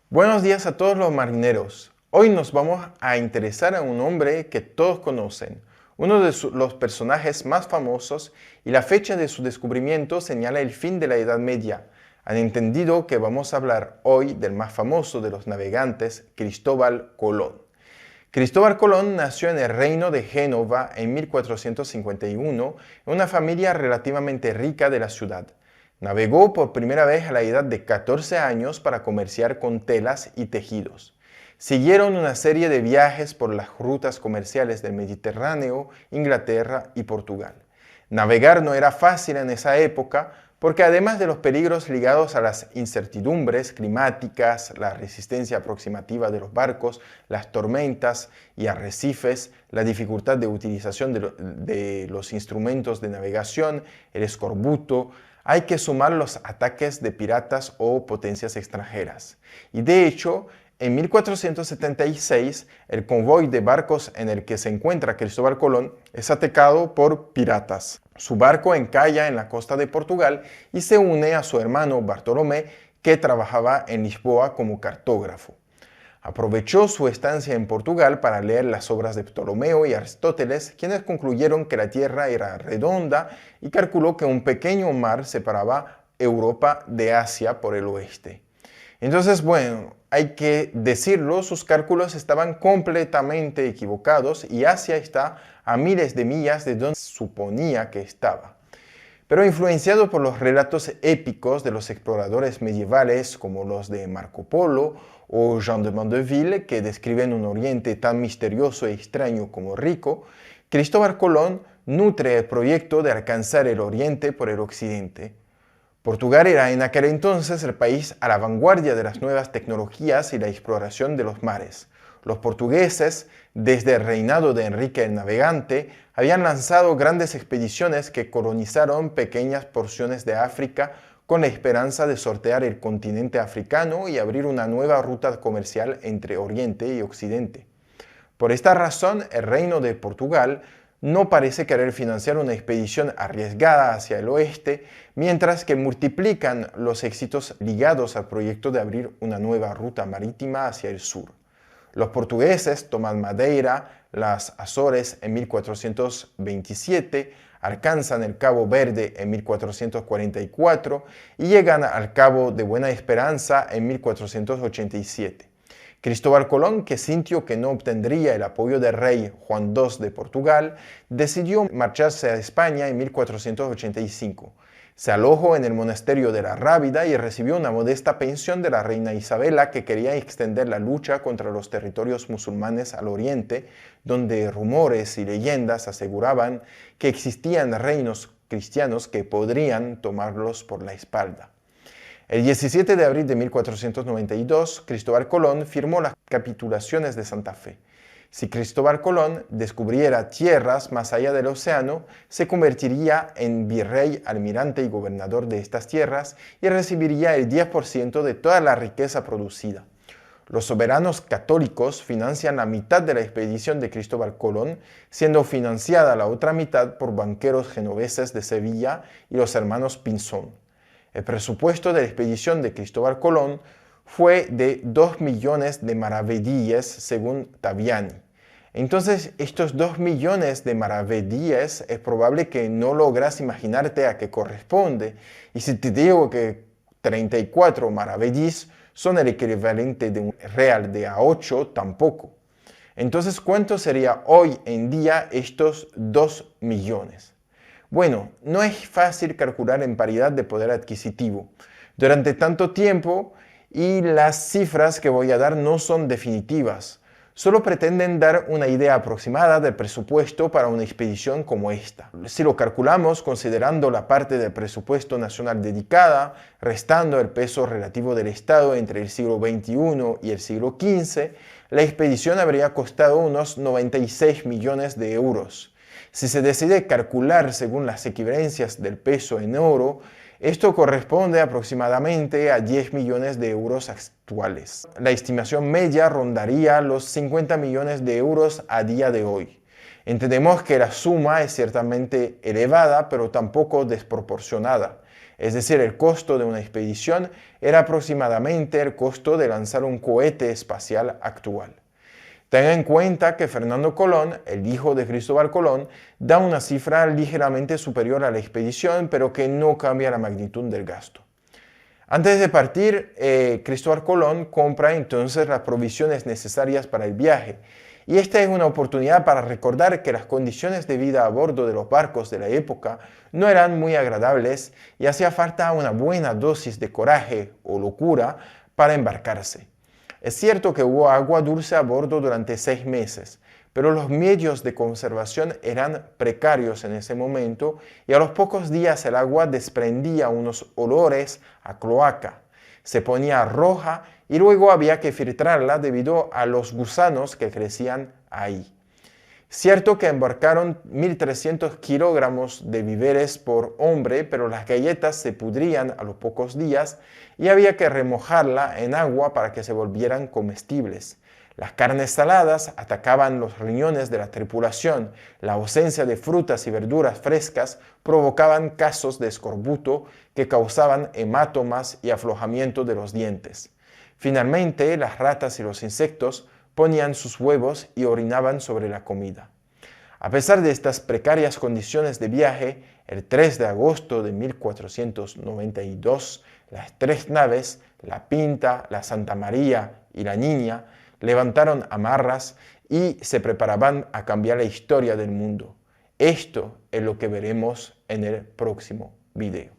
Buenos días a todos los marineros. Hoy nos vamos a interesar en un hombre que todos conocen, uno de los personajes más famosos, y la fecha de su descubrimiento señala el fin de la Edad Media. Han entendido que vamos a hablar hoy del más famoso de los navegantes, Cristóbal Colón. Cristóbal Colón nació en el reino de Génova en 1451 en una familia relativamente rica de la ciudad. Navegó por primera vez a la edad de 14 años para comerciar con telas y tejidos. Siguieron una serie de viajes por las rutas comerciales del Mediterráneo, Inglaterra y Portugal. Navegar no era fácil en esa época porque además de los peligros ligados a las incertidumbres climáticas, la resistencia aproximativa de los barcos, las tormentas y arrecifes, la dificultad de utilización de los instrumentos de navegación, el escorbuto, hay que sumar los ataques de piratas o potencias extranjeras. Y de hecho, en 1476, el convoy de barcos en el que se encuentra Cristóbal Colón es atacado por piratas. Su barco encalla en la costa de Portugal y se une a su hermano Bartolomé, que trabajaba en Lisboa como cartógrafo. Aprovechó su estancia en Portugal para leer las obras de Ptolomeo y Aristóteles, quienes concluyeron que la Tierra era redonda y calculó que un pequeño mar separaba Europa de Asia por el oeste. Entonces, bueno, hay que decirlo, sus cálculos estaban completamente equivocados y Asia está a miles de millas de donde suponía que estaba. Pero influenciado por los relatos épicos de los exploradores medievales como los de Marco Polo o Jean de Mandeville, que describen un oriente tan misterioso e extraño como rico, Cristóbal Colón nutre el proyecto de alcanzar el oriente por el occidente. Portugal era en aquel entonces el país a la vanguardia de las nuevas tecnologías y la exploración de los mares. Los portugueses, desde el reinado de Enrique el Navegante, habían lanzado grandes expediciones que colonizaron pequeñas porciones de África con la esperanza de sortear el continente africano y abrir una nueva ruta comercial entre Oriente y Occidente. Por esta razón, el reino de Portugal no parece querer financiar una expedición arriesgada hacia el oeste, mientras que multiplican los éxitos ligados al proyecto de abrir una nueva ruta marítima hacia el sur. Los portugueses toman Madeira, las Azores en 1427, alcanzan el Cabo Verde en 1444 y llegan al Cabo de Buena Esperanza en 1487. Cristóbal Colón, que sintió que no obtendría el apoyo del rey Juan II de Portugal, decidió marcharse a España en 1485. Se alojó en el monasterio de la Rábida y recibió una modesta pensión de la reina Isabela, que quería extender la lucha contra los territorios musulmanes al oriente, donde rumores y leyendas aseguraban que existían reinos cristianos que podrían tomarlos por la espalda. El 17 de abril de 1492, Cristóbal Colón firmó las capitulaciones de Santa Fe. Si Cristóbal Colón descubriera tierras más allá del océano, se convertiría en virrey, almirante y gobernador de estas tierras y recibiría el 10% de toda la riqueza producida. Los soberanos católicos financian la mitad de la expedición de Cristóbal Colón, siendo financiada la otra mitad por banqueros genoveses de Sevilla y los hermanos Pinzón. El presupuesto de la expedición de Cristóbal Colón fue de 2 millones de maravedíes, según Taviani. Entonces, estos 2 millones de maravedíes es probable que no logras imaginarte a qué corresponde. Y si te digo que 34 maravedís son el equivalente de un real de A8, tampoco. Entonces, ¿cuánto sería hoy en día estos 2 millones? Bueno, no es fácil calcular en paridad de poder adquisitivo durante tanto tiempo y las cifras que voy a dar no son definitivas. Solo pretenden dar una idea aproximada del presupuesto para una expedición como esta. Si lo calculamos considerando la parte del presupuesto nacional dedicada, restando el peso relativo del Estado entre el siglo XXI y el siglo XV, la expedición habría costado unos 96 millones de euros. Si se decide calcular según las equivalencias del peso en oro, esto corresponde aproximadamente a 10 millones de euros actuales. La estimación media rondaría los 50 millones de euros a día de hoy. Entendemos que la suma es ciertamente elevada, pero tampoco desproporcionada. Es decir, el costo de una expedición era aproximadamente el costo de lanzar un cohete espacial actual. Tenga en cuenta que Fernando Colón, el hijo de Cristóbal Colón, da una cifra ligeramente superior a la expedición, pero que no cambia la magnitud del gasto. Antes de partir, Cristóbal Colón compra entonces las provisiones necesarias para el viaje. Y esta es una oportunidad para recordar que las condiciones de vida a bordo de los barcos de la época no eran muy agradables y hacía falta una buena dosis de coraje o locura para embarcarse. Es cierto que hubo agua dulce a bordo durante 6 meses, pero los medios de conservación eran precarios en ese momento y a los pocos días el agua desprendía unos olores a cloaca. Se ponía roja y luego había que filtrarla debido a los gusanos que crecían ahí. Cierto que embarcaron 1.300 kilogramos de víveres por hombre, pero las galletas se pudrían a los pocos días y había que remojarla en agua para que se volvieran comestibles. Las carnes saladas atacaban los riñones de la tripulación. La ausencia de frutas y verduras frescas provocaban casos de escorbuto que causaban hematomas y aflojamiento de los dientes. Finalmente, las ratas y los insectos ponían sus huevos y orinaban sobre la comida. A pesar de estas precarias condiciones de viaje, el 3 de agosto de 1492, las 3 naves, la Pinta, la Santa María y la Niña, levantaron amarras y se preparaban a cambiar la historia del mundo. Esto es lo que veremos en el próximo video.